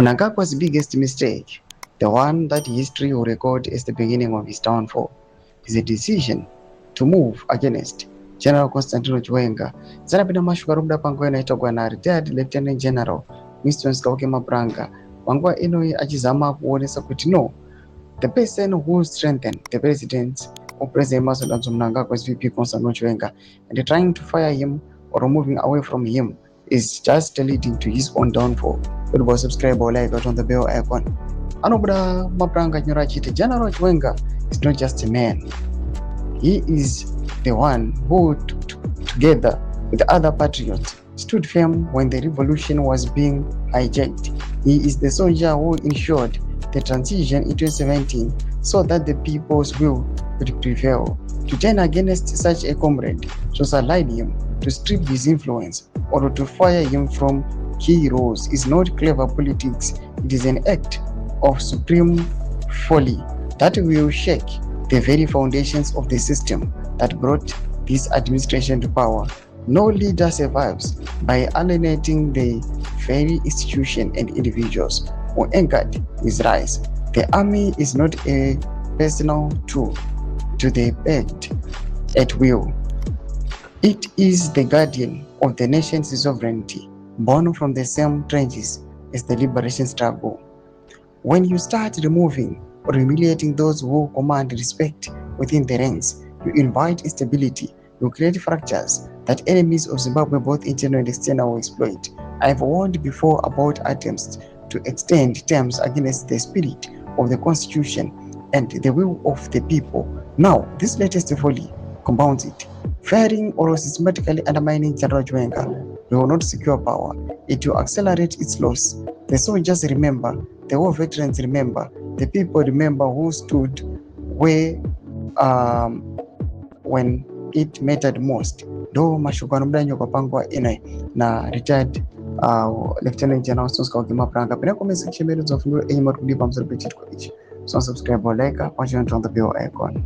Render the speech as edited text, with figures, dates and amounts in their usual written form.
Mnangagwa's biggest mistake, the one that history will record as the beginning of his downfall, is a decision to move against General Constantino Chiwenga. Zanapita mashuka rubuda panguva inoitwa na retired Lieutenant General Winston Skauke Mabranga. Panguva inoi achizama kuonesa kuti no, the person who strengthened the president or President Emmerson Mnangagwa's VP Constantino Chiwenga and trying to fire him or moving away from him is just leading to his own downfall. But subscribe or like on the bell icon. Anobuda Mabranga Nyurachite, General Chiwenga is not just a man. He is the one who, together with other patriots, stood firm when the revolution was being hijacked. He is the soldier who ensured the transition in 2017 so that the people's will could prevail. To turn against such a comrade, to ally him, to strip his influence, or to fire him from key roles is not clever politics. It is an act of supreme folly that will shake the very foundations of the system that brought this administration to power. No leader survives by alienating the very institution and individuals who anchored his rise. The army is not a personal tool to be bent at will. It is the guardian of the nation's sovereignty, born from the same trenches as the liberation struggle. When you start removing or humiliating those who command respect within the ranks, you invite instability, you create fractures that enemies of Zimbabwe, both internal and external, will exploit. I have warned before about attempts to extend terms against the spirit of the Constitution and the will of the people. Now, this latest folly compounds it. Firing or systematically undermining General Chiwenga will not secure power. It will accelerate its loss. The soldiers remember, the war veterans remember, the people remember who stood where when it mattered most. Do mashukano mdanyo kwa pangwa ina na retired Lieutenant General Skauke Mabranga. Pena comment section medo zofungura enyi matukulipa mzuri pechitu kwa ichi. So subscribe or like, watch on the bell icon.